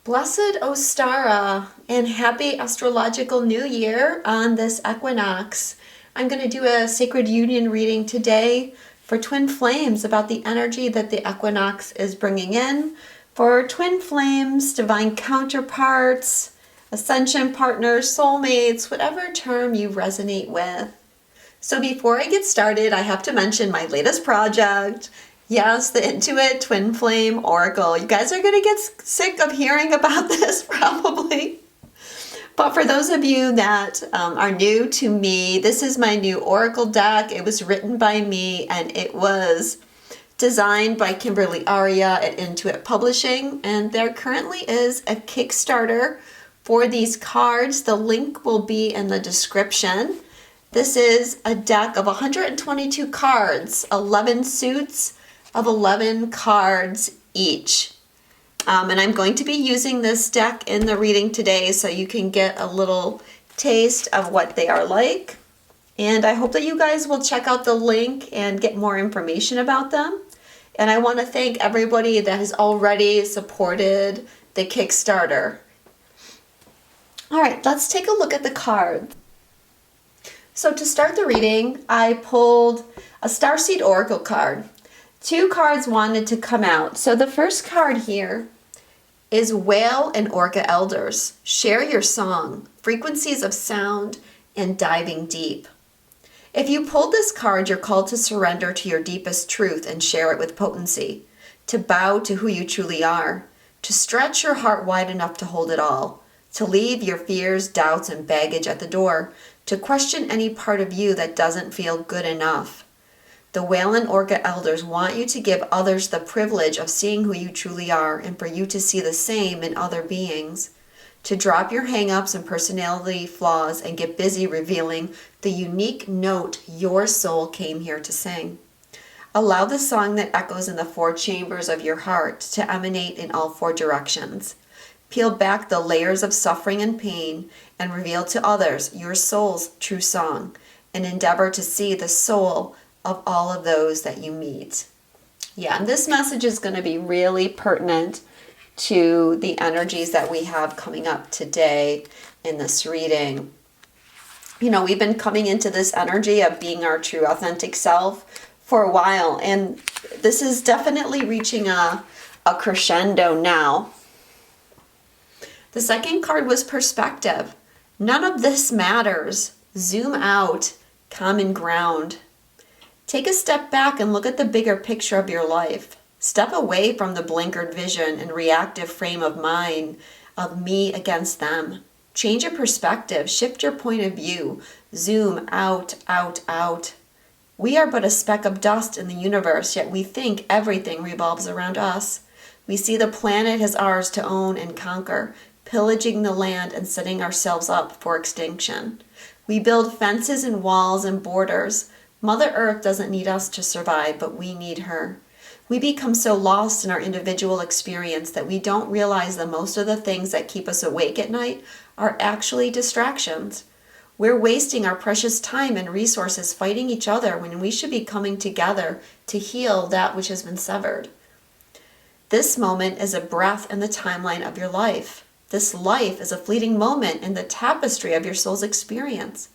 Blessed Ostara and happy astrological new year on this equinox. I'm going to do a sacred union reading today for twin flames about the energy that the equinox is bringing in. For twin flames, divine counterparts, ascension partners, soulmates, whatever term you resonate with. So before I get started, I have to mention my latest project. Yes, the Intuit Twin Flame Oracle. You guys are going to get sick of hearing about this probably. But for those of you that are new to me, this is my new Oracle deck. It was written by me and it was designed by Kimberly Aria at Intuit Publishing. And there currently is a Kickstarter for these cards. The link will be in the description. This is a deck of 122 cards, 11 suits of 11 cards each. And I'm going to be using this deck in the reading today so you can get a little taste of what they are like. And I hope that you guys will check out the link and get more information about them. And I want to thank everybody that has already supported the Kickstarter. All right, let's take a look at the card. So to start the reading, I pulled a Starseed Oracle card. Two cards wanted to come out. So the first card here is Whale and Orca Elders. Share your song, frequencies of sound, and diving deep. If you pulled this card, you're called to surrender to your deepest truth and share it with potency, to bow to who you truly are, to stretch your heart wide enough to hold it all, to leave your fears, doubts, and baggage at the door, to question any part of you that doesn't feel good enough. The Whale and Orca Elders want you to give others the privilege of seeing who you truly are and for you to see the same in other beings. To drop your hang-ups and personality flaws and get busy revealing the unique note your soul came here to sing. Allow the song that echoes in the four chambers of your heart to emanate in all four directions. Peel back the layers of suffering and pain and reveal to others your soul's true song and endeavor to see the soul of all of those that you meet. Yeah, and this message is going to be really pertinent to the energies that we have coming up today in this reading. You know, we've been coming into this energy of being our true authentic self for a while, and this is definitely reaching a crescendo now. The second card was perspective. None of this matters. Zoom out, common ground. Take a step back and look at the bigger picture of your life. Step away from the blinkered vision and reactive frame of mind of me against them. Change your perspective, shift your point of view. Zoom out, out, out. We are but a speck of dust in the universe, yet we think everything revolves around us. We see the planet as ours to own and conquer, pillaging the land and setting ourselves up for extinction. We build fences and walls and borders. Mother Earth doesn't need us to survive, but we need her. We become so lost in our individual experience that we don't realize that most of the things that keep us awake at night are actually distractions. We're wasting our precious time and resources fighting each other when we should be coming together to heal that which has been severed. This moment is a breath in the timeline of your life. This life is a fleeting moment in the tapestry of your soul's experience.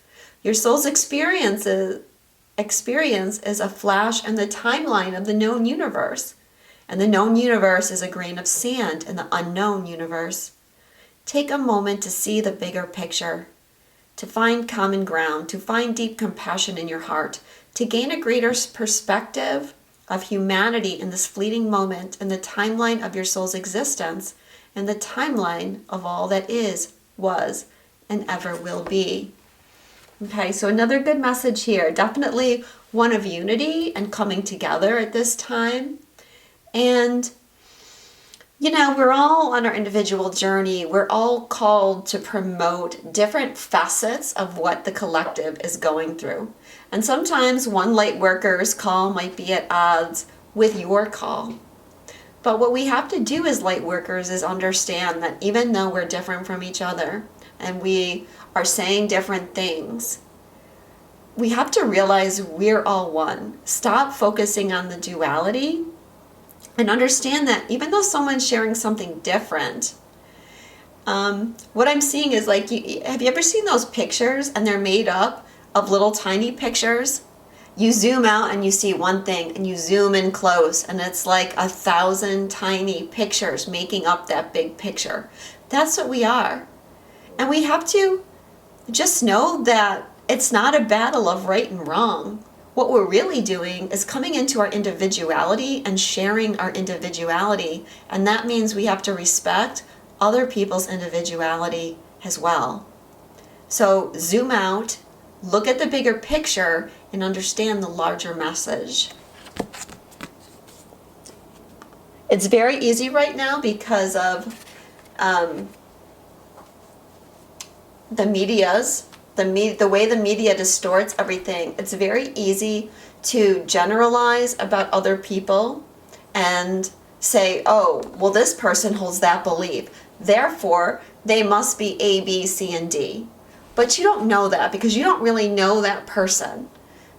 Your soul's experience is a flash in the timeline of the known universe. And the known universe is a grain of sand in the unknown universe. Take a moment to see the bigger picture, to find common ground, to find deep compassion in your heart, to gain a greater perspective of humanity in this fleeting moment in the timeline of your soul's existence and the timeline of all that is, was, and ever will be. Okay, so another good message here. Definitely one of unity and coming together at this time. And, you know, we're all on our individual journey. We're all called to promote different facets of what the collective is going through. And sometimes one light worker's call might be at odds with your call. But what we have to do as light workers is understand that even though we're different from each other and we are saying different things, we have to realize we're all one. Stop focusing on the duality and understand that even though someone's sharing something different, what I'm seeing is like, have you ever seen those pictures and they're made up of little tiny pictures? You zoom out and you see one thing, and you zoom in close and it's like 1,000 tiny pictures making up that big picture. That's what we are. And we have to just know that it's not a battle of right and wrong. What we're really doing is coming into our individuality and sharing our individuality. And that means we have to respect other people's individuality as well. So zoom out, look at the bigger picture, and understand the larger message. It's very easy right now because of the way the media distorts everything. It's very easy to generalize about other people and say, oh, well, this person holds that belief, therefore they must be A, B, C, and D. But you don't know that because you don't really know that person.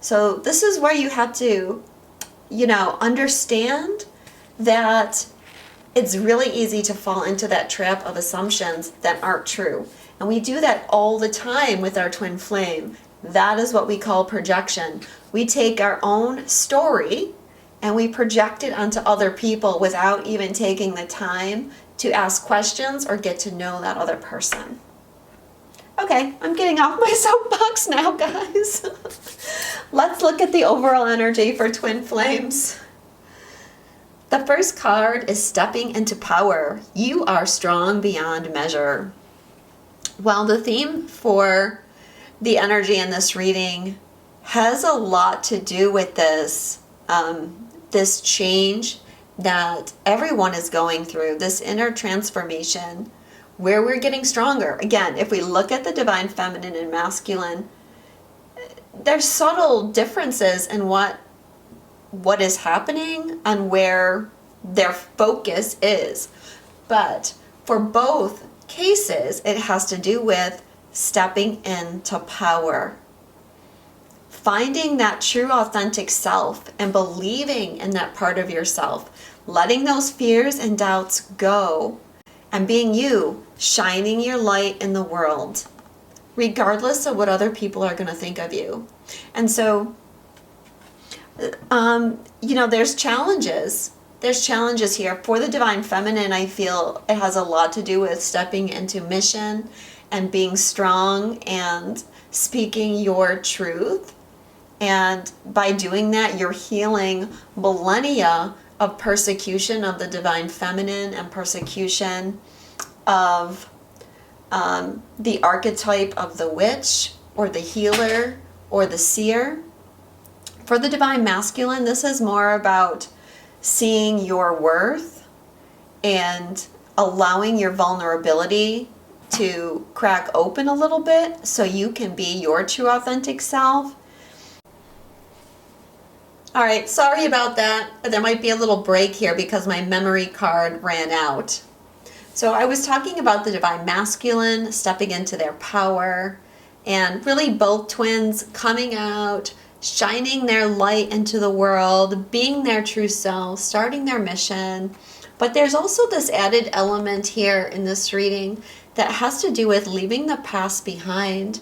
So this is where you have to, understand that it's really easy to fall into that trap of assumptions that aren't true. And we do that all the time with our twin flame. That is what we call projection. We take our own story and we project it onto other people without even taking the time to ask questions or get to know that other person. Okay, I'm getting off my soapbox now, guys. Let's look at the overall energy for twin flames. The first card is stepping into power. You are strong beyond measure. Well, the theme for the energy in this reading has a lot to do with this, this change that everyone is going through, this inner transformation where we're getting stronger. Again, if we look at the divine feminine and masculine, there's subtle differences in what is happening and where their focus is. But for both cases, it has to do with stepping into power. Finding that true authentic self and believing in that part of yourself. Letting those fears and doubts go and being you, shining your light in the world, regardless of what other people are going to think of you. And so, there's challenges. There's challenges here. For the divine feminine, I feel it has a lot to do with stepping into mission and being strong and speaking your truth. And by doing that, you're healing millennia of persecution of the divine feminine and persecution of the archetype of the witch or the healer or the seer. For the divine masculine, this is more about seeing your worth and allowing your vulnerability to crack open a little bit so you can be your true authentic self. All right, sorry about that. There might be a little break here because my memory card ran out. So I was talking about the divine masculine stepping into their power, and really both twins coming out, shining their light into the world, being their true self, starting their mission. But there's also this added element here in this reading that has to do with leaving the past behind.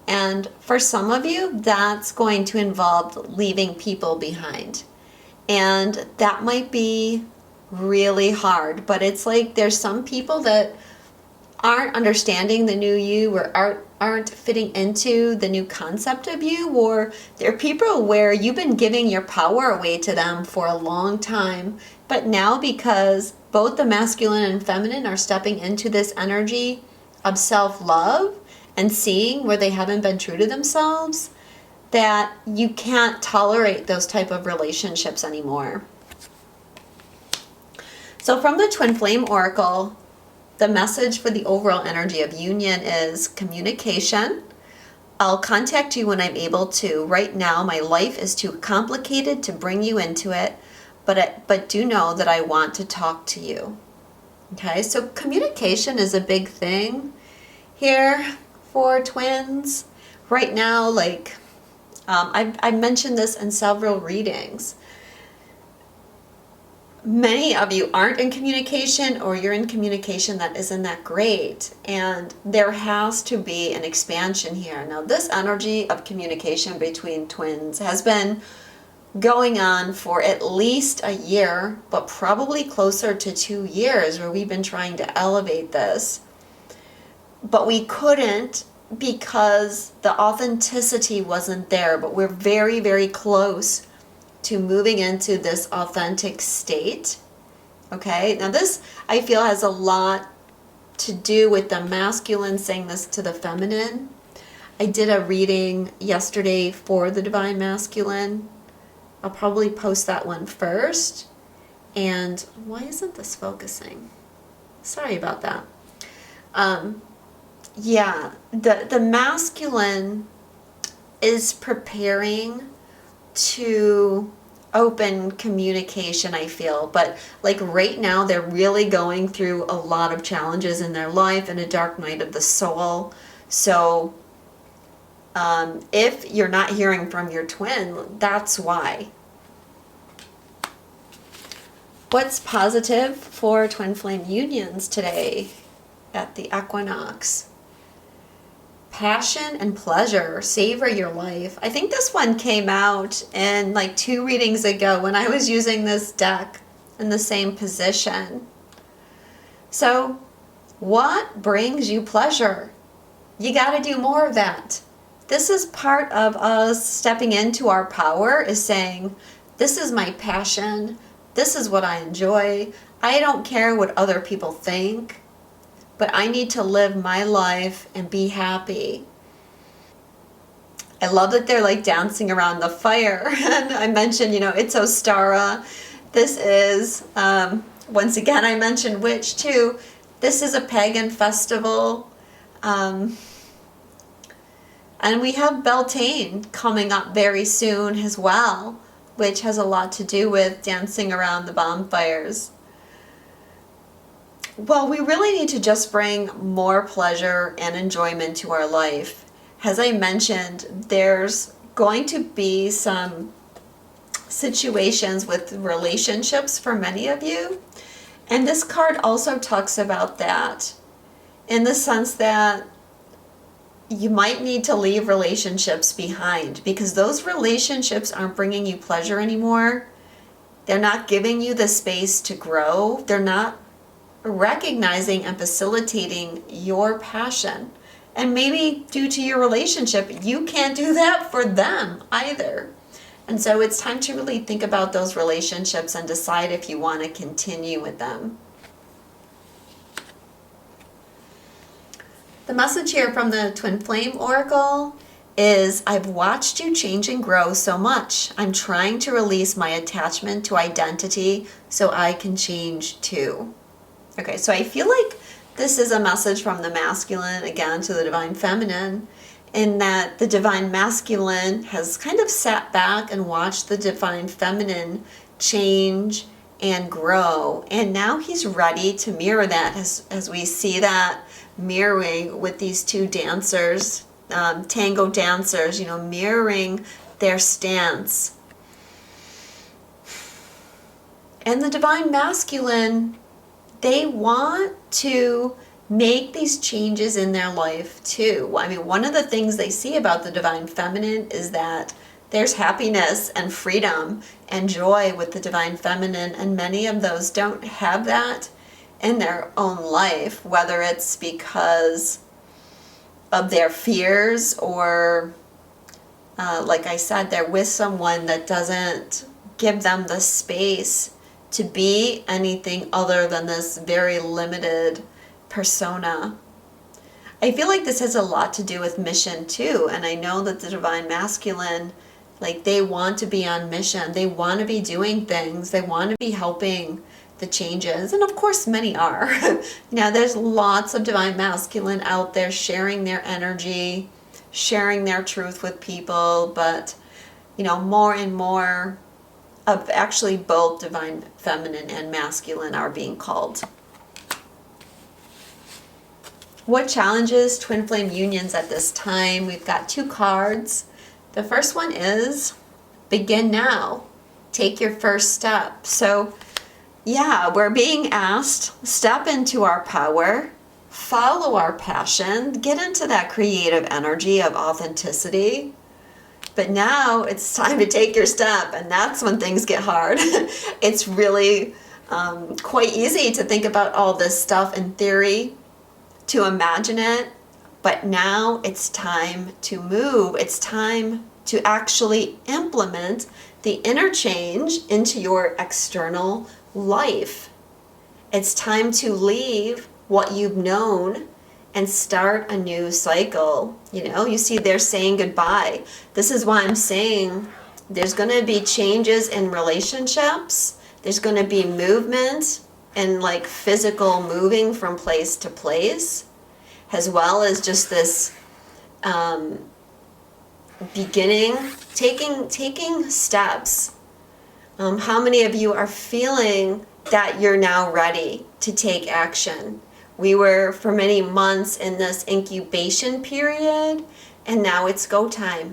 And for some of you, that's going to involve leaving people behind. And that might be really hard, but it's like there's some people that aren't understanding the new you or aren't fitting into the new concept of you, or there are people where you've been giving your power away to them for a long time, but now because both the masculine and feminine are stepping into this energy of self-love and seeing where they haven't been true to themselves, that you can't tolerate those type of relationships anymore. So from the Twin Flame Oracle, the message for the overall energy of union is communication. I'll contact you when I'm able to. Right now, my life is too complicated to bring you into it, but do know that I want to talk to you. Okay, so communication is a big thing here for twins. Right now, like I've mentioned this in several readings. many of you aren't in communication, or you're in communication that isn't that great, and there has to be an expansion here. Now, this energy of communication between twins has been going on for at least a year, but probably closer to 2 years, where we've been trying to elevate this. But we couldn't, because the authenticity wasn't there. But we're very, very close to moving into this authentic state. Okay, now this, I feel, has a lot to do with the masculine saying this to the feminine. I did a reading yesterday for the divine masculine. I'll probably post that one first. And why isn't this focusing? Sorry about that. Yeah, the masculine is preparing to open communication, I feel. But like right now, they're really going through a lot of challenges in their life and a dark night of the soul. So if you're not hearing from your twin, that's why. What's positive for twin flame unions today at the equinox? Passion and pleasure, savor your life. I think this one came out in like 2 readings ago when I was using this deck in the same position. So, what brings you pleasure? You got to do more of that. This is part of us stepping into our power, is saying, this is my passion. This is what I enjoy. I don't care what other people think, but I need to live my life and be happy. I love that they're like dancing around the fire. And I mentioned, it's Ostara. This is, once again, I mentioned witch too. This is a pagan festival. And we have Beltane coming up very soon as well, which has a lot to do with dancing around the bonfires. Well, we really need to just bring more pleasure and enjoyment to our life. As I mentioned, there's going to be some situations with relationships for many of you. And this card also talks about that, in the sense that you might need to leave relationships behind, because those relationships aren't bringing you pleasure anymore. They're not giving you the space to grow. They're not recognizing and facilitating your passion. And maybe due to your relationship, you can't do that for them either. And so it's time to really think about those relationships and decide if you want to continue with them. The message here from the Twin Flame Oracle is, I've watched you change and grow so much. I'm trying to release my attachment to identity so I can change too. Okay, so I feel like this is a message from the masculine, again, to the divine feminine, in that the divine masculine has kind of sat back and watched the divine feminine change and grow. And now he's ready to mirror that, as we see that mirroring with these two dancers, tango dancers, mirroring their stance. And the divine masculine, they want to make these changes in their life too. I mean, one of the things they see about the divine feminine is that there's happiness and freedom and joy with the divine feminine, and many of those don't have that in their own life, whether it's because of their fears or, like I said, they're with someone that doesn't give them the space to be anything other than this very limited persona. I feel like this has a lot to do with mission too, and I know that the divine masculine, like, they want to be on mission. They want to be doing things. They want to be helping the changes, and of course many are. There's lots of divine masculine out there sharing their energy, sharing their truth with people, but more and more of actually both divine feminine and masculine are being called. What challenges twin flame unions at this time? We've got 2 cards. The first one is begin now. Take your first step. So yeah, we're being asked, step into our power, follow our passion, get into that creative energy of authenticity. But now it's time to take your step, and that's when things get hard. It's really quite easy to think about all this stuff in theory, to imagine it, but now it's time to move. It's time to actually implement the inner change into your external life. It's time to leave what you've known and start a new cycle. You know, you see they're saying goodbye. This is why I'm saying there's going to be changes in relationships. There's going to be movement and like physical moving from place to place, as well as just this beginning, taking steps. How many of you are feeling that you're now ready to take action? We were for many months in this incubation period, and now it's go time.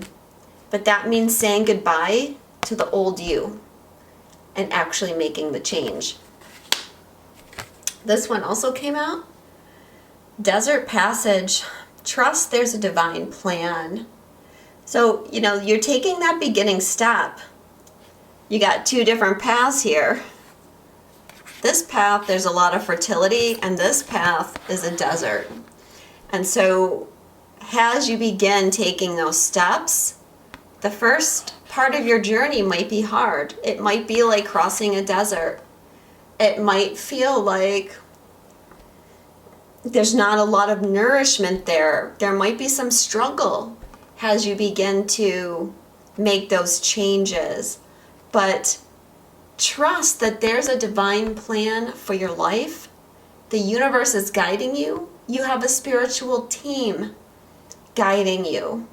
But that means saying goodbye to the old you and actually making the change. This one also came out. Desert Passage. Trust there's a divine plan. So, you know, you're taking that beginning step. You got two different paths here. This path, there's a lot of fertility, and this path is a desert. And so as you begin taking those steps, the first part of your journey might be hard. It might be like crossing a desert. It might feel like there's not a lot of nourishment there. There might be some struggle as you begin to make those changes. But trust that there's a divine plan for your life. The universe is guiding you. You have a spiritual team guiding you.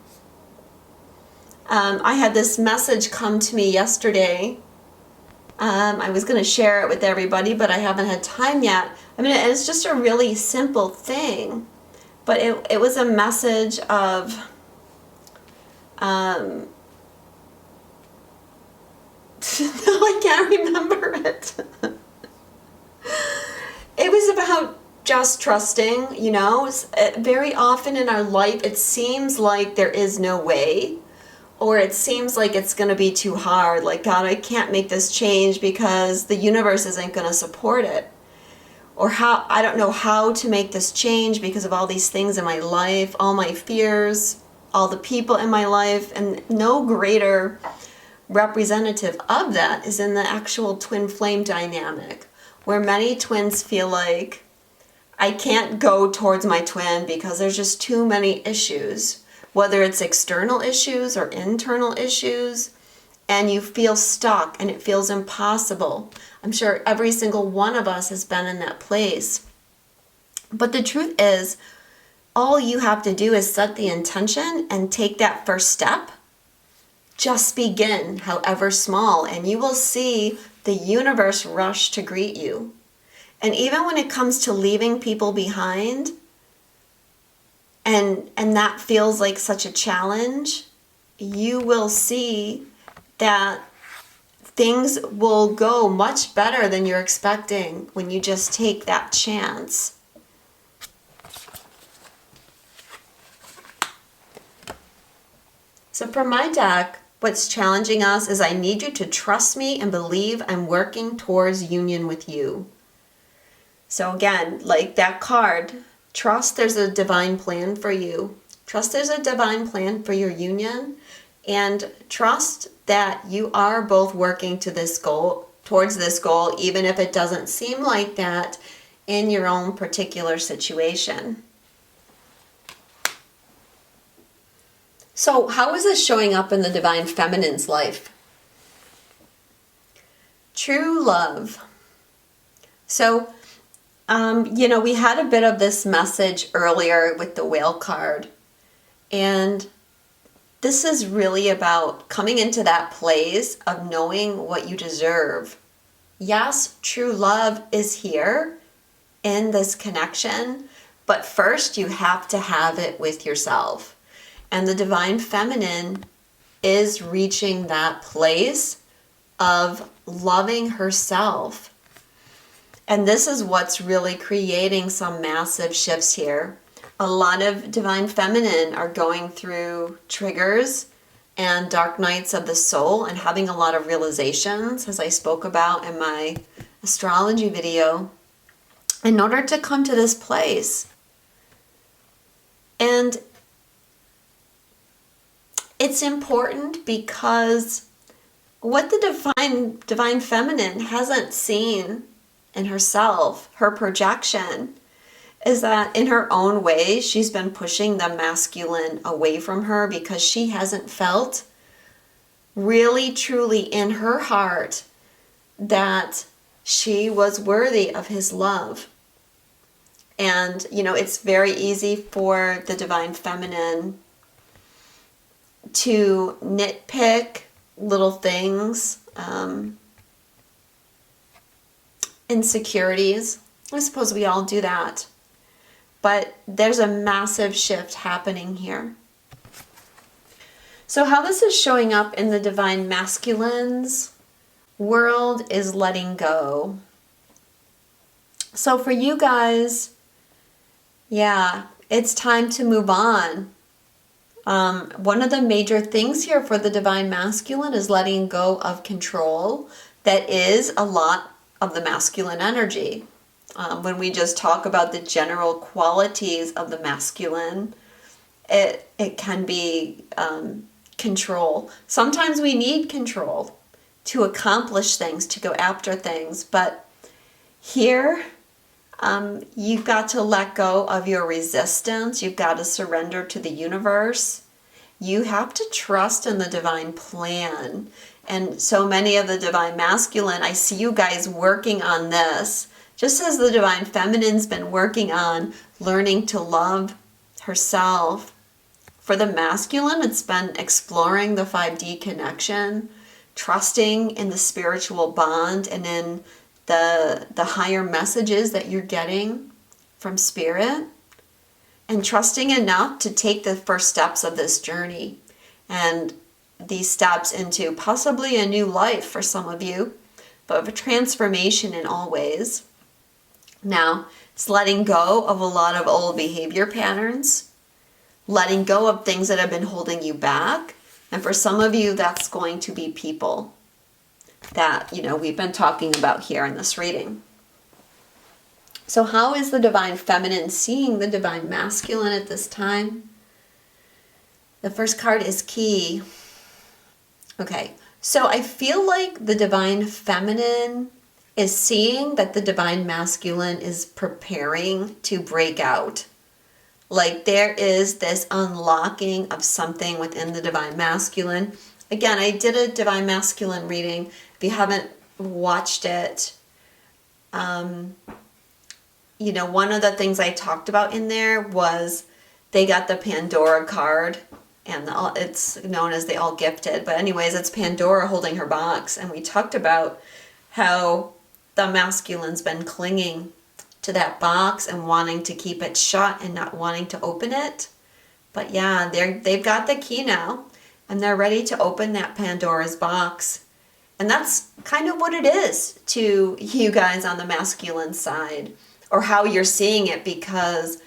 I had this message come to me yesterday. I was going to share it with everybody, but I haven't had time yet. I mean, it's just a really simple thing, but it was a message of no, I can't remember it. It was about just trusting, you know. Very often in our life, it seems like there is no way, or it seems like it's going to be too hard. Like, God, I can't make this change because the universe isn't going to support it. Or how I don't know how to make this change because of all these things in my life, all my fears, all the people in my life, and no greater representative of that is in the actual twin flame dynamic, where many twins feel like, I can't go towards my twin because there's just too many issues, whether it's external issues or internal issues, and you feel stuck and it feels impossible. I'm sure every single one of us has been in that place. But the truth is, all you have to do is set the intention and take that first step. Just begin, however small, and you will see the universe rush to greet you. And even when it comes to leaving people behind, and that feels like such a challenge, you will see that things will go much better than you're expecting when you just take that chance. So for my deck, what's challenging us is I need you to trust me and believe I'm working towards union with you. So again, like that card, trust there's a divine plan for you. Trust there's a divine plan for your union, and trust that you are both working to this goal, towards this goal, even if it doesn't seem like that in your own particular situation. So how is this showing up in the divine feminine's life? True love. So, we had a bit of this message earlier with the whale card. And this is really about coming into that place of knowing what you deserve. Yes, true love is here in this connection, but first you have to have it with yourself. And the divine feminine is reaching that place of loving herself. And this is what's really creating some massive shifts here. A lot of divine feminine are going through triggers and dark nights of the soul and having a lot of realizations, as I spoke about in my astrology video, in order to come to this place. And it's important because what the divine feminine hasn't seen in herself, her projection, is that in her own way, she's been pushing the masculine away from her because she hasn't felt really, truly in her heart that she was worthy of his love. And, you know, it's very easy for the divine feminine to nitpick little things, insecurities. I suppose we all do that. But there's a massive shift happening here. So how this is showing up in the divine masculine's world is letting go. So for you guys, yeah, it's time to move on. One of the major things here for the divine masculine is letting go of control. That is a lot of the masculine energy. When we just talk about the general qualities of the masculine, it can be control. Sometimes we need control to accomplish things, to go after things, but here you've got to let go of your resistance. You've got to surrender to the universe. You have to trust in the divine plan. And so many of the divine masculine, I see you guys working on this. Just as the divine feminine's been working on learning to love herself. For the masculine, it's been exploring the 5D connection, trusting in the spiritual bond and in the higher messages that you're getting from spirit, and trusting enough to take the first steps of this journey. And these steps into possibly a new life for some of you, but of a transformation in all ways. Now, it's letting go of a lot of old behavior patterns, letting go of things that have been holding you back. And for some of you, that's going to be people that, you know, we've been talking about here in this reading. So how is the divine feminine seeing the divine masculine at this time? The first card is key. Okay, so I feel like the divine feminine is seeing that the divine masculine is preparing to break out. Like there is this unlocking of something within the divine masculine. Again, I did a divine masculine reading. If you haven't watched it, you know, one of the things I talked about in there was they got the Pandora card, and it's known as the All Gifted. But anyways, it's Pandora holding her box, and we talked about how the masculine's been clinging to that box and wanting to keep it shut and not wanting to open it. But yeah, they've got the key now, and they're ready to open that Pandora's box. And that's kind of what it is to you guys on the masculine side, or how you're seeing it, because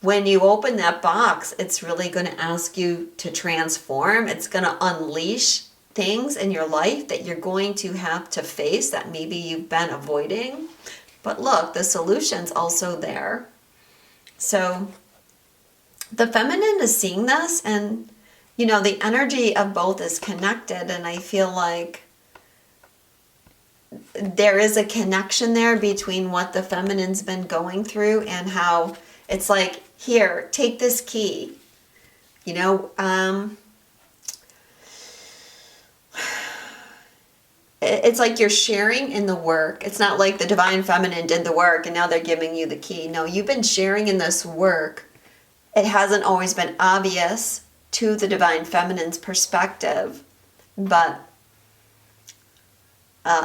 when you open that box, it's really going to ask you to transform. It's going to unleash things in your life that you're going to have to face that maybe you've been avoiding. But look, the solution's also there. So the feminine is seeing this, and you know, the energy of both is connected, and I feel like there is a connection there between what the feminine's been going through and how it's like, here, take this key. You know, it's like you're sharing in the work. It's not like the divine feminine did the work and now they're giving you the key. No, you've been sharing in this work. It hasn't always been obvious to the divine feminine's perspective, but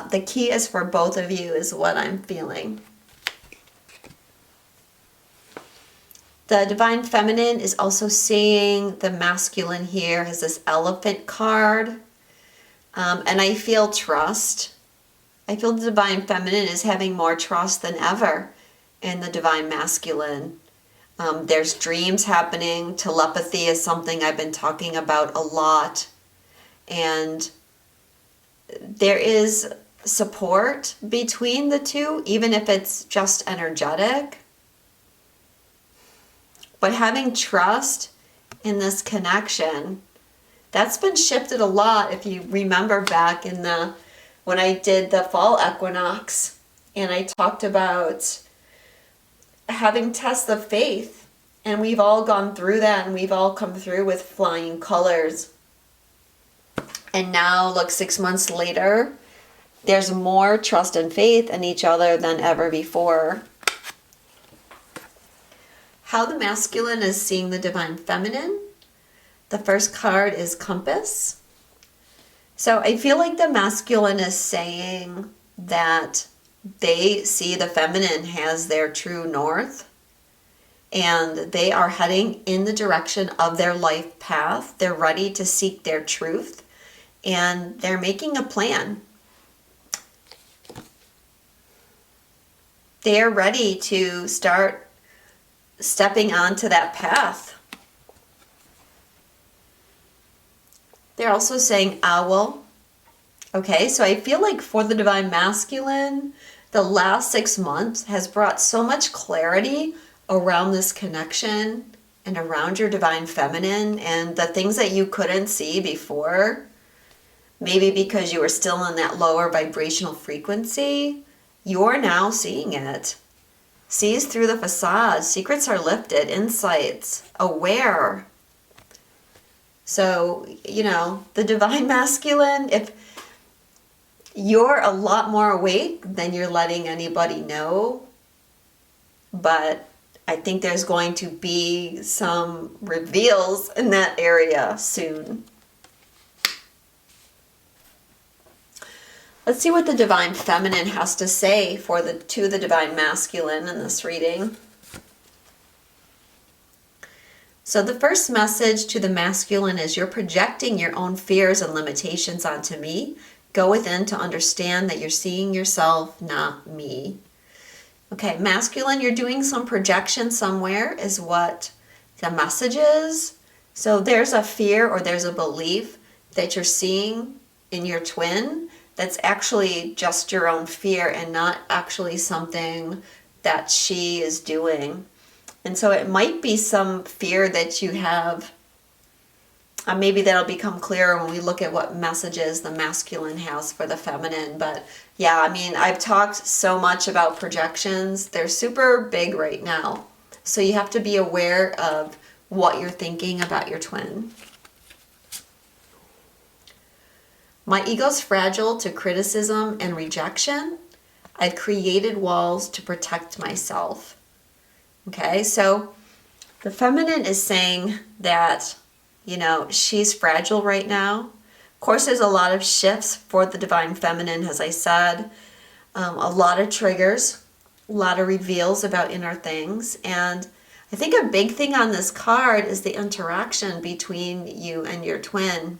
the key is for both of you, is what I'm feeling. The divine feminine is also seeing the masculine here as this elephant card. And I feel trust. I feel the divine feminine is having more trust than ever in the divine masculine. There's dreams happening. Telepathy is something I've been talking about a lot. And there is support between the two, even if it's just energetic. But having trust in this connection, that's been shifted a lot. If you remember back in when I did the fall equinox, and I talked about having tests of faith, and we've all gone through that, and we've all come through with flying colors. And now, look, 6 months later, there's more trust and faith in each other than ever before. How the masculine is seeing the divine feminine. The first card is Compass. So I feel like the masculine is saying that they see the feminine as their true north, and they are heading in the direction of their life path. They're ready to seek their truth, and they're making a plan. They are ready to start stepping onto that path. They're also saying owl. Okay, so I feel like for the divine masculine, the last 6 months has brought so much clarity around this connection and around your divine feminine and the things that you couldn't see before. Maybe because you were still in that lower vibrational frequency, you're now seeing it. Sees through the facade. Secrets are lifted. Insights. Aware. So, the divine masculine, if you're a lot more awake than you're letting anybody know, but I think there's going to be some reveals in that area soon. Let's see what the divine feminine has to say to the divine masculine in this reading. So the first message to the masculine is, you're projecting your own fears and limitations onto me. Go within to understand that you're seeing yourself, not me. Okay, masculine, you're doing some projection somewhere is what the message is. So there's a fear or there's a belief that you're seeing in your twin that's actually just your own fear and not actually something that she is doing. And so it might be some fear that you have. Maybe that'll become clearer when we look at what messages the masculine has for the feminine. But yeah, I've talked so much about projections. They're super big right now. So you have to be aware of what you're thinking about your twin. My ego's fragile to criticism and rejection. I've created walls to protect myself. Okay, so the feminine is saying that, she's fragile right now. Of course, there's a lot of shifts for the divine feminine, as I said. A lot of triggers, a lot of reveals about inner things. And I think a big thing on this card is the interaction between you and your twin.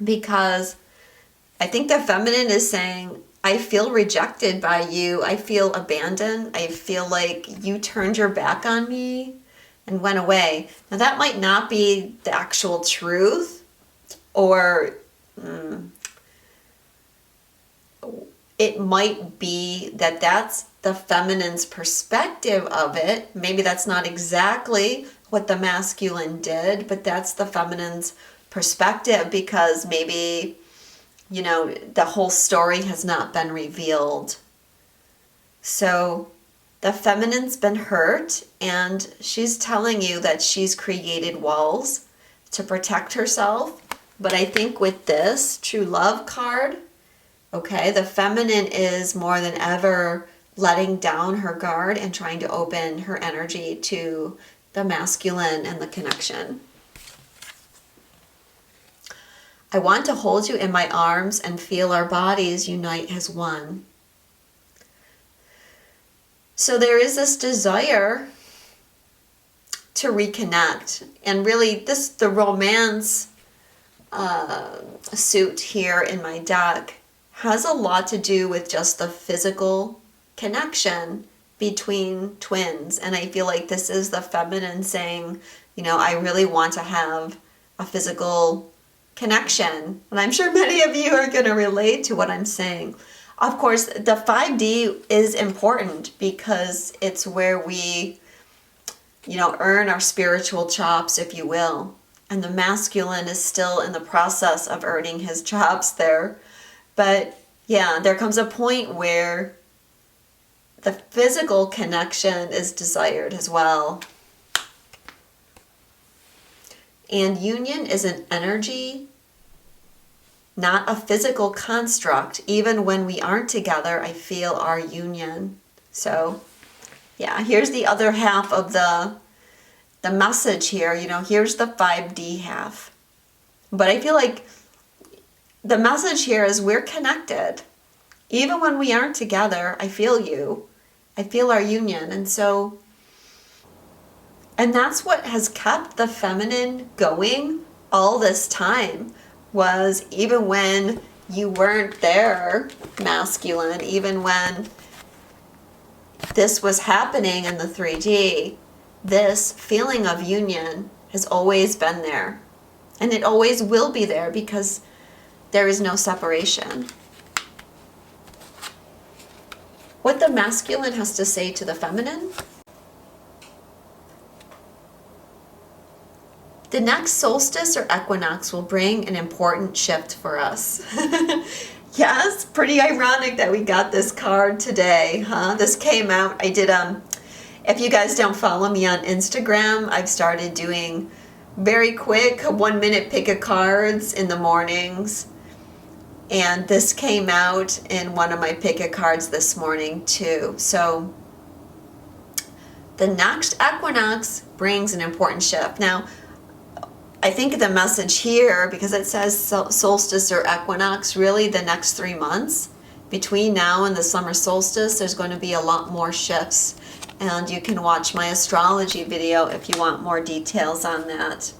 Because I think the feminine is saying, I feel rejected by you. I feel abandoned. I feel like you turned your back on me and went away. Now that might not be the actual truth, or it might be that that's the feminine's perspective of it. Maybe that's not exactly what the masculine did, but that's the feminine's perspective, because maybe the whole story has not been revealed. So the feminine's been hurt, and she's telling you that she's created walls to protect herself. But I think with this true love card, okay, the feminine is more than ever letting down her guard and trying to open her energy to the masculine and the connection. I want to hold you in my arms and feel our bodies unite as one. So there is this desire to reconnect. And really, the romance suit here in my deck has a lot to do with just the physical connection between twins. And I feel like this is the feminine saying, you know, I really want to have a physical connection. And I'm sure many of you are going to relate to what I'm saying. Of course, the 5D is important because it's where we, you know, earn our spiritual chops, if you will. And the masculine is still in the process of earning his chops there. But yeah, there comes a point where the physical connection is desired as well. And union is an energy, not a physical construct. Even when we aren't together, I feel our union. So yeah, here's the other half of the message here. You know, here's the 5D half. But I feel like the message here is we're connected. Even when we aren't together, I feel you. I feel our union. And that's what has kept the feminine going all this time, was even when you weren't there, masculine, even when this was happening in the 3D, this feeling of union has always been there. And it always will be there because there is no separation. What the masculine has to say to the feminine. The next solstice or equinox will bring an important shift for us. Yes, pretty ironic that we got this card today, huh? This came out, I did, if you guys don't follow me on Instagram, I've started doing very quick 1 minute pick of cards in the mornings. And this came out in one of my pick of cards this morning too. So the next equinox brings an important shift. Now, I think the message here, because it says solstice or equinox, really the next 3 months, between now and the summer solstice, there's going to be a lot more shifts. And you can watch my astrology video if you want more details on that.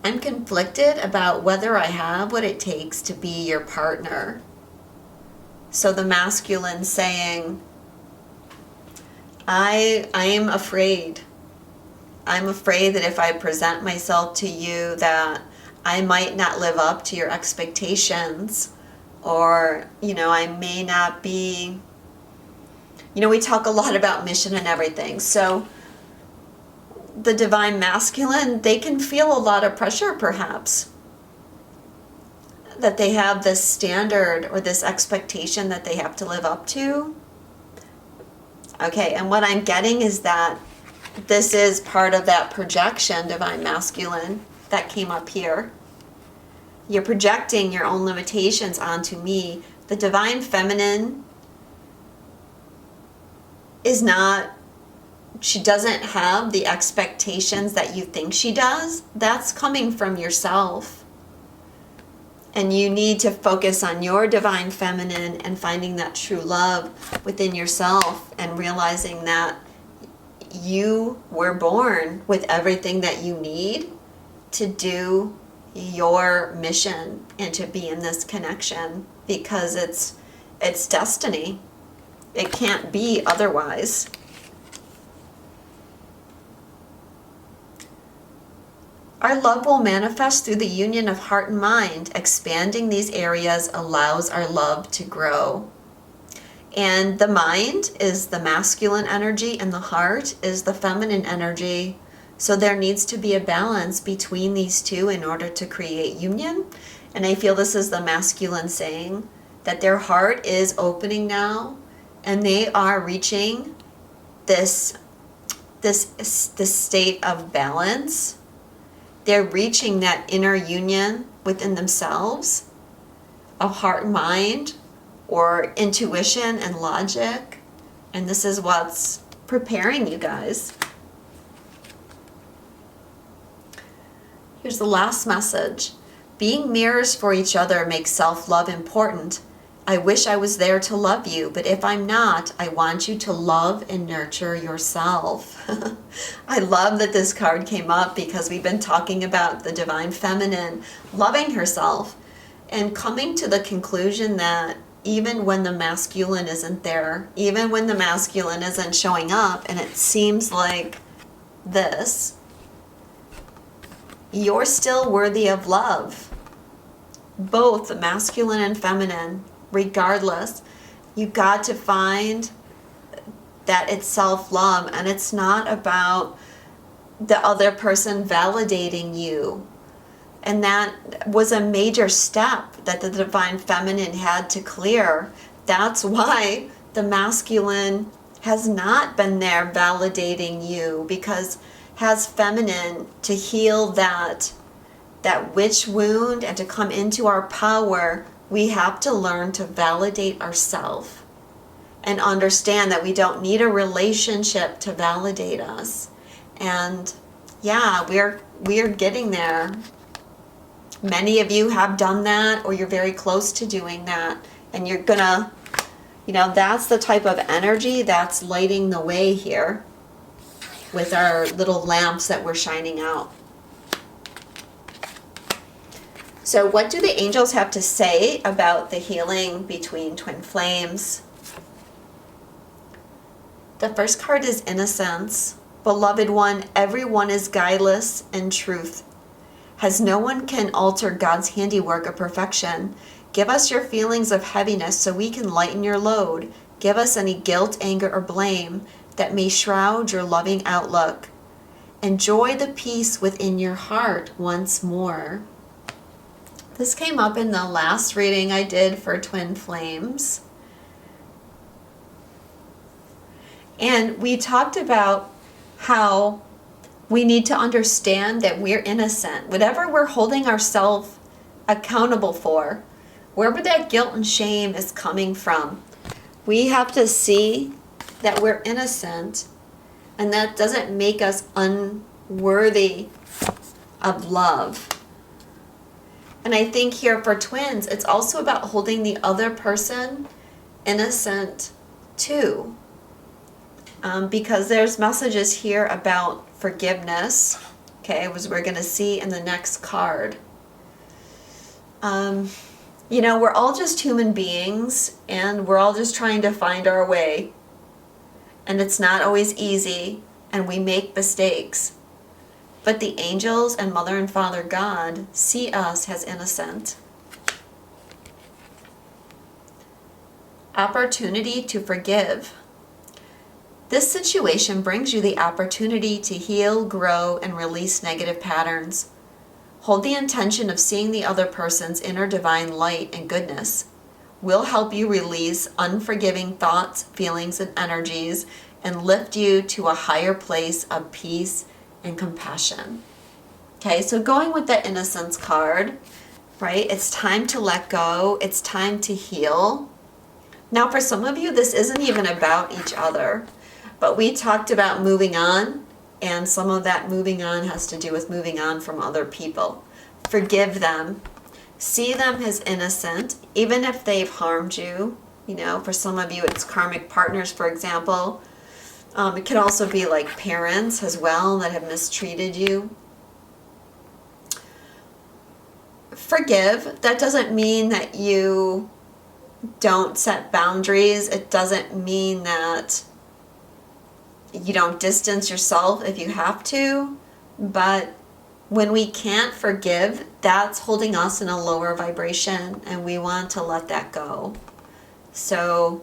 I'm conflicted about whether I have what it takes to be your partner. So the masculine saying, I am afraid. I'm afraid that if I present myself to you that I might not live up to your expectations, or, you know, I may not be, you know, we talk a lot about mission and everything. So the divine masculine, they can feel a lot of pressure perhaps, that they have this standard or this expectation that they have to live up to. Okay, and what I'm getting is that this is part of that projection, divine masculine, that came up here. You're projecting your own limitations onto me. The divine feminine is not, she doesn't have the expectations that you think she does. That's coming from yourself. And you need to focus on your divine feminine and finding that true love within yourself and realizing that you were born with everything that you need to do your mission and to be in this connection, because it's destiny. It can't be otherwise. Our love will manifest through the union of heart and mind. Expanding these areas allows our love to grow. And the mind is the masculine energy and the heart is the feminine energy. So there needs to be a balance between these two in order to create union. And I feel this is the masculine saying that their heart is opening now and they are reaching this state of balance. They're reaching that inner union within themselves of heart and mind, or intuition and logic. And this is what's preparing you guys. Here's the last message. Being mirrors for each other makes self-love important. I wish I was there to love you, but if I'm not, I want you to love and nurture yourself. I love that this card came up because we've been talking about the divine feminine loving herself. and coming to the conclusion that even when the masculine isn't there, even when the masculine isn't showing up, and it seems like this, you're still worthy of love. Both masculine and feminine, regardless. You got to find that it's self-love, and it's not about the other person validating you. And that was a major step that the divine feminine had to clear. That's why the masculine has not been there validating you, because has feminine to heal that witch wound and to come into our power, we have to learn to validate ourselves and understand that we don't need a relationship to validate us. And yeah, we're getting there. Many of you have done that, or you're very close to doing that, and you're gonna, that's the type of energy that's lighting the way here with our little lamps that we're shining out. So what do the angels have to say about the healing between twin flames? The first card is innocence. Beloved one, everyone is guileless in truth. As no one can alter God's handiwork of perfection. Give us your feelings of heaviness so we can lighten your load. Give us any guilt, anger, or blame that may shroud your loving outlook. Enjoy the peace within your heart once more. This came up in the last reading I did for twin flames. And we talked about how we need to understand that we're innocent. Whatever we're holding ourselves accountable for, wherever that guilt and shame is coming from, we have to see that we're innocent, and that doesn't make us unworthy of love. And I think here for twins, it's also about holding the other person innocent too. Because there's messages here about forgiveness, okay, as we're going to see in the next card. We're all just human beings, and we're all just trying to find our way. And it's not always easy, and we make mistakes. But the angels and Mother and Father God see us as innocent. Opportunity to forgive. This situation brings you the opportunity to heal, grow, and release negative patterns. Hold the intention of seeing the other person's inner divine light and goodness. Will help you release unforgiving thoughts, feelings, and energies, and lift you to a higher place of peace and compassion. Okay, so going with the innocence card, right? It's time to let go. It's time to heal. Now, for some of you, this isn't even about each other. But we talked about moving on, and some of that moving on has to do with moving on from other people. Forgive them. See them as innocent, even if they've harmed you. For some of you, it's karmic partners, for example. It could also be like parents as well that have mistreated you. Forgive. That doesn't mean that you don't set boundaries. It doesn't mean that you don't distance yourself if you have to, but when we can't forgive, that's holding us in a lower vibration, and we want to let that go. So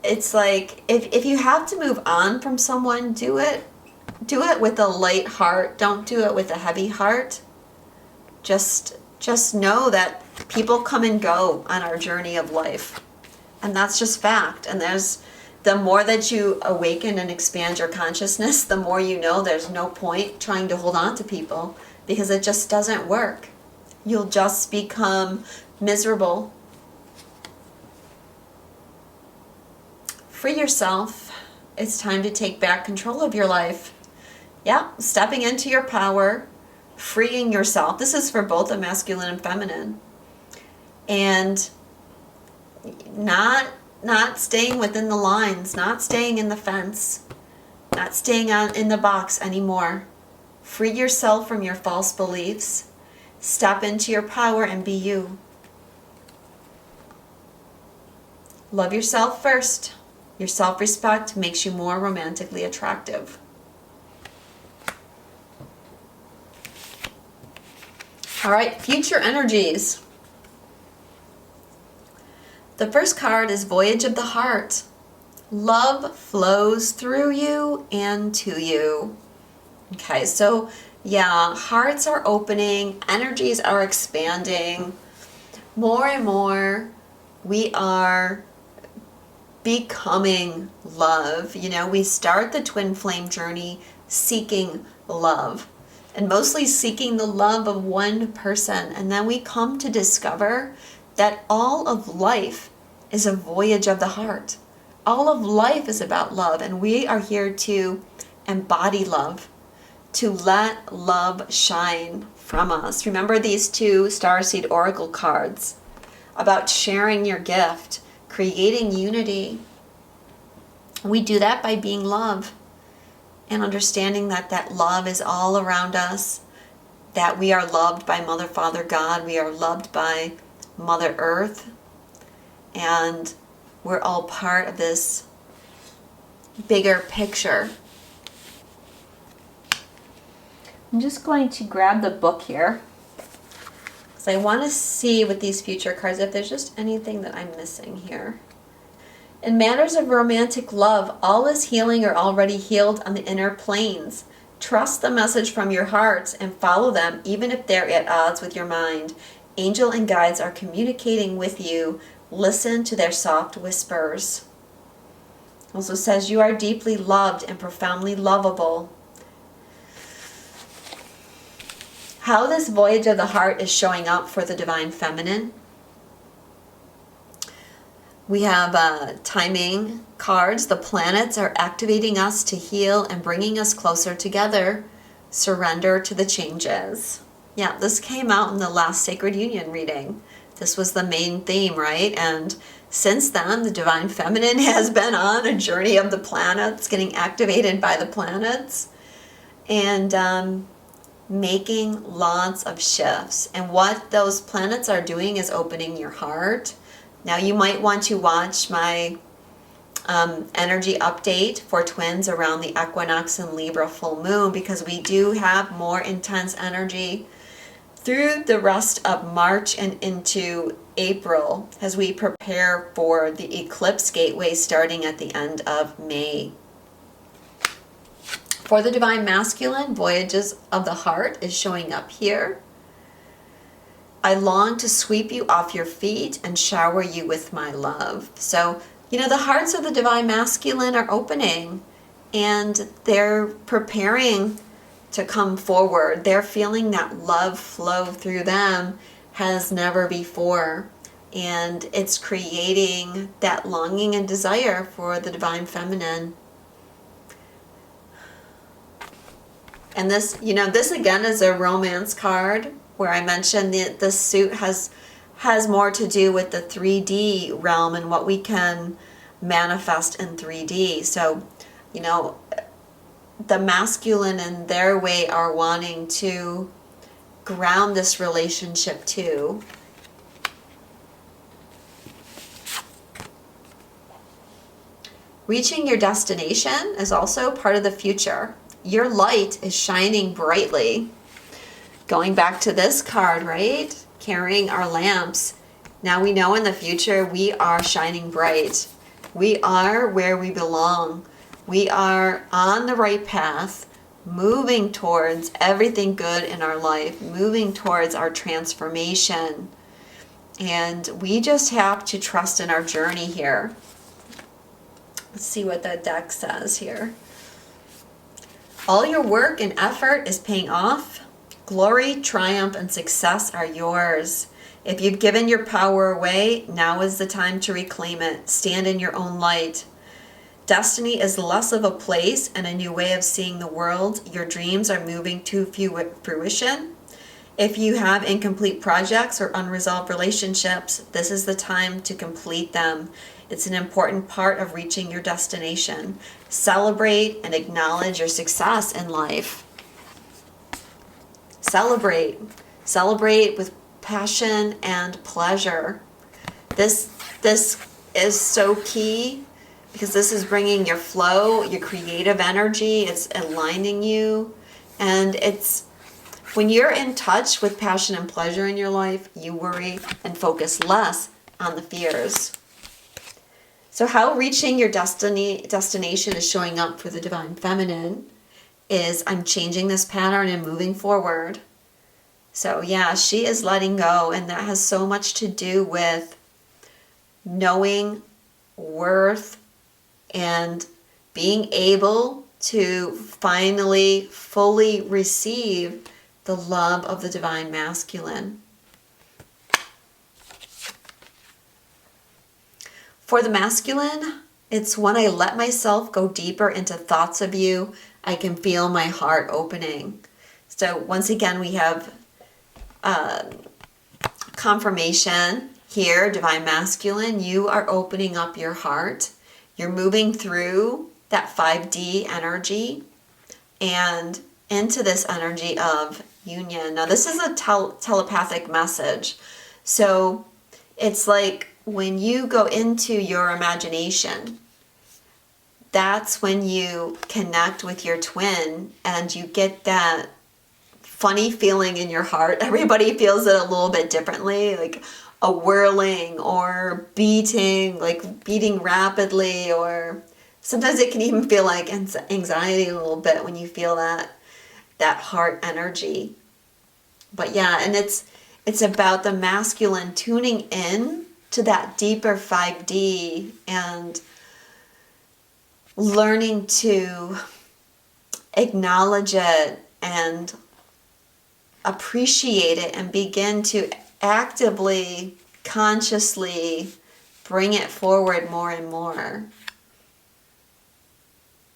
it's like, if you have to move on from someone, do it with a light heart. Don't do it with a heavy heart. Just know that people come and go on our journey of life, and that's just fact. And the more that you awaken and expand your consciousness, the more you know there's no point trying to hold on to people, because it just doesn't work. You'll just become miserable. Free yourself. It's time to take back control of your life. Yeah, stepping into your power, freeing yourself. This is for both the masculine and feminine. And not staying within the lines, not staying in the fence, not staying in the box anymore. Free yourself from your false beliefs. Step into your power and be you. Love yourself first. Your self-respect makes you more romantically attractive. All right, future energies. The first card is Voyage of the Heart. Love flows through you and to you. Okay, so yeah, hearts are opening, energies are expanding. More and more, we are becoming love. You know, we start the twin flame journey seeking love, and mostly seeking the love of one person. And then we come to discover that all of life is a voyage of the heart. All of life is about love, and we are here to embody love, to let love shine from us. Remember these two Starseed Oracle cards about sharing your gift, creating unity. We do that by being love and understanding that that love is all around us, that we are loved by Mother, Father, God. We are loved by Mother Earth, and we're all part of this bigger picture. I'm just going to grab the book here because I want to see with these future cards if there's just anything that I'm missing here. In matters of romantic love, all is healing or already healed on the inner planes. Trust the message from your hearts and follow them even if they're at odds with your mind. Angel and guides are communicating with you. Listen to their soft whispers. Also says you are deeply loved and profoundly lovable. How this voyage of the heart is showing up for the Divine Feminine. We have timing cards. The planets are activating us to heal and bringing us closer together. Surrender to the changes. Yeah, this came out in the last Sacred Union reading. This was the main theme, right? And since then, the Divine Feminine has been on a journey of the planets, getting activated by the planets, and making lots of shifts. And what those planets are doing is opening your heart. Now, you might want to watch my energy update for twins around the Equinox and Libra full moon, because we do have more intense energy through the rest of March and into April as we prepare for the eclipse gateway starting at the end of May. For the Divine Masculine, Voyages of the Heart is showing up here. I long to sweep you off your feet and shower you with my love. So, you know, the hearts of the Divine Masculine are opening and they're preparing to come forward. They're feeling that love flow through them as never before. And it's creating that longing and desire for the Divine Feminine. And this, you know, this again is a romance card, where I mentioned the suit has more to do with the 3D realm and what we can manifest in 3D. So, you know, the masculine in their way are wanting to ground this relationship too. Reaching your destination is also part of the future. Your light is shining brightly. Going back to this card, right? Carrying our lamps. Now we know in the future we are shining bright. We are where we belong. We are on the right path, moving towards everything good in our life, moving towards our transformation. And we just have to trust in our journey here. Let's see what that deck says here. All your work and effort is paying off. Glory, triumph, and success are yours. If you've given your power away, now is the time to reclaim it. Stand in your own light. Destiny is less of a place and a new way of seeing the world. Your dreams are moving to fruition. If you have incomplete projects or unresolved relationships, this is the time to complete them. It's an important part of reaching your destination. Celebrate and acknowledge your success in life. Celebrate. Celebrate with passion and pleasure. This is so key because this is bringing your flow, your creative energy. It's aligning you, and it's when you're in touch with passion and pleasure in your life, you worry and focus less on the fears. So how reaching your destination is showing up for the Divine Feminine is I'm changing this pattern and moving forward. So yeah, she is letting go, and that has so much to do with knowing worth and being able to finally fully receive the love of the Divine Masculine. For the masculine, it's when I let myself go deeper into thoughts of you, I can feel my heart opening. So once again, we have confirmation here, Divine Masculine, you are opening up your heart. You're moving through that 5D energy and into this energy of union. Now, this is a telepathic message. So it's like when you go into your imagination, that's when you connect with your twin and you get that funny feeling in your heart. Everybody feels it a little bit differently, like a whirling or beating, like beating rapidly, or sometimes it can even feel like anxiety a little bit when you feel that heart energy. But yeah, and it's about the masculine tuning in to that deeper 5D and learning to acknowledge it and appreciate it and begin to actively, consciously bring it forward more and more.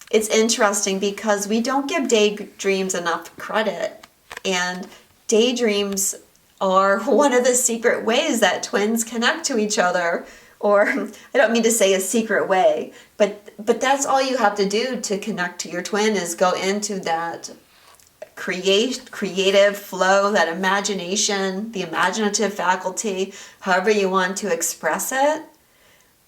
It's interesting because we don't give daydreams enough credit, and daydreams are one of the secret ways that twins connect to each other. Or I don't mean to say a secret way, but that's all you have to do to connect to your twin is go into that creative flow, that imagination, the imaginative faculty, however you want to express it.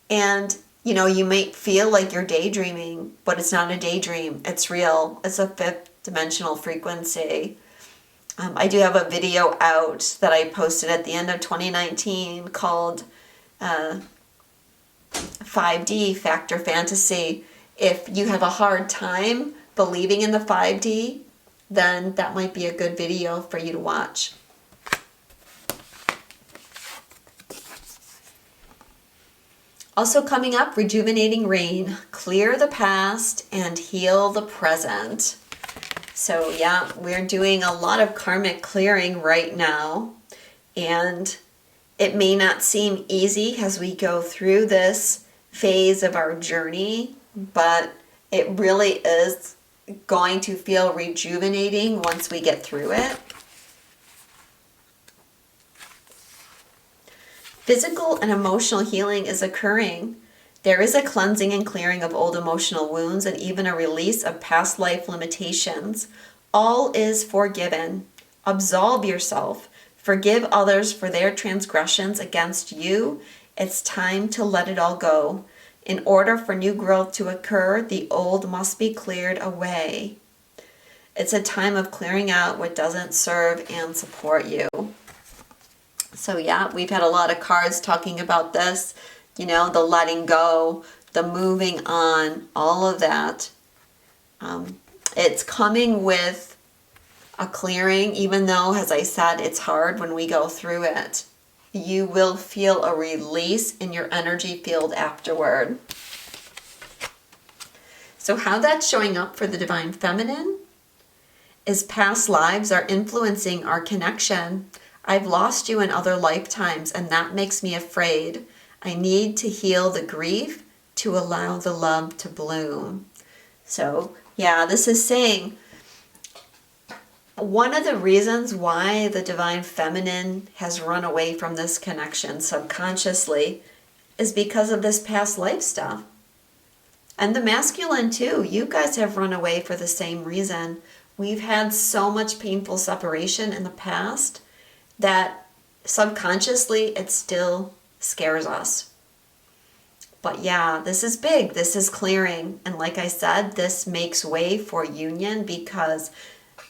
And you know, you might feel like you're daydreaming, but it's not a daydream. It's real. It's a fifth dimensional frequency. I do have a video out that I posted at the end of 2019 called 5D Factor Fantasy. If you have a hard time believing in the 5D, then that might be a good video for you to watch. Also coming up, rejuvenating rain. Clear the past and heal the present. So yeah, we're doing a lot of karmic clearing right now. And it may not seem easy as we go through this phase of our journey, but it really is going to feel rejuvenating once we get through it. Physical and emotional healing is occurring. There is a cleansing and clearing of old emotional wounds and even a release of past life limitations. All is forgiven. Absolve yourself. Forgive others for their transgressions against you. It's time to let it all go. In order for new growth to occur, the old must be cleared away. It's a time of clearing out what doesn't serve and support you. So yeah, we've had a lot of cards talking about this, you know, the letting go, the moving on, all of that. It's coming with a clearing, even though, as I said, it's hard when we go through it. You will feel a release in your energy field afterward. So how that's showing up for the Divine Feminine is past lives are influencing our connection. I've lost you in other lifetimes, and that makes me afraid. I need to heal the grief to allow the love to bloom. So, yeah, this is saying one of the reasons why the Divine Feminine has run away from this connection subconsciously is because of this past life stuff. And the masculine too. You guys have run away for the same reason. We've had so much painful separation in the past, that subconsciously it still scares us. But yeah, this is big. This is clearing. And like I said, this makes way for union because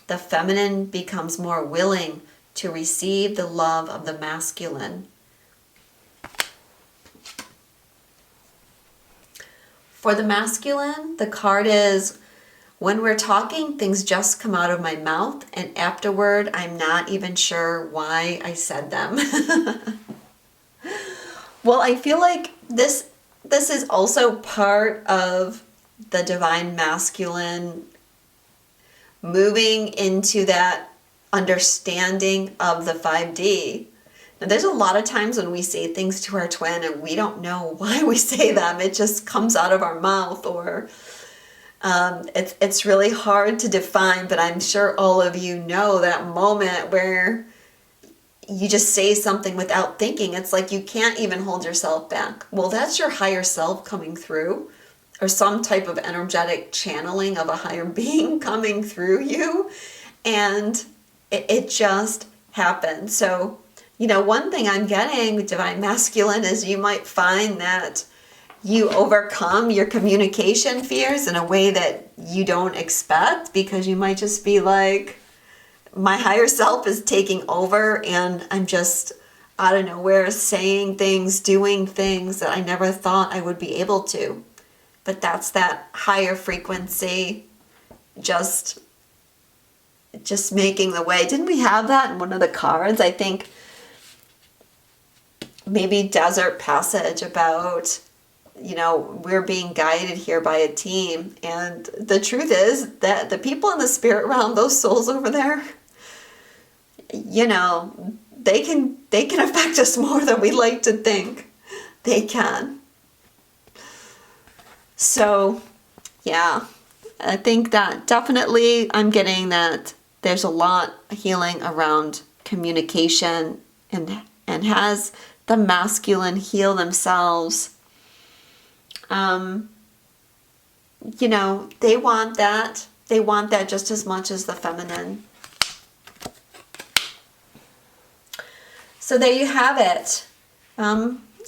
the feminine becomes more willing to receive the love of the masculine. For the masculine, the card is, when we're talking, things just come out of my mouth, and afterward, I'm not even sure why I said them. Well, I feel like this is also part of the divine masculine moving into that understanding of the 5D. Now, there's a lot of times when we say things to our twin and we don't know why we say them. It just comes out of our mouth, or it's really hard to define, but I'm sure all of you know that moment where you just say something without thinking. It's like you can't even hold yourself back. Well, that's your higher self coming through, or some type of energetic channeling of a higher being coming through you, and it just happened. So, you know, one thing I'm getting with divine masculine is you might find that you overcome your communication fears in a way that you don't expect, because you might just be like, my higher self is taking over and I'm just out of nowhere saying things, doing things that I never thought I would be able to. But that's that higher frequency just making the way. Didn't we have that in one of the cards? I think maybe Desert Passage, about, you know, we're being guided here by a team. And the truth is that the people in the spirit realm, those souls over there, you know, they can affect us more than we like to think. They can. So, yeah, I think that definitely I'm getting that there's a lot of healing around communication, and has the masculine heal themselves. You know, they want that. They want that just as much as the feminine. So there you have it.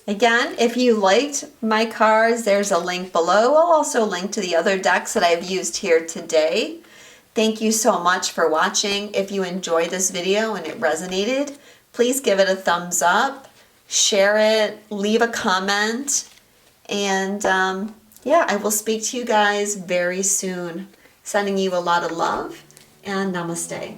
Again, if you liked my cards, there's a link below. I'll also link to the other decks that I've used here today. Thank you so much for watching. If you enjoyed this video and it resonated, please give it a thumbs up, share it, leave a comment, and yeah, I will speak to you guys very soon. Sending you a lot of love, and namaste.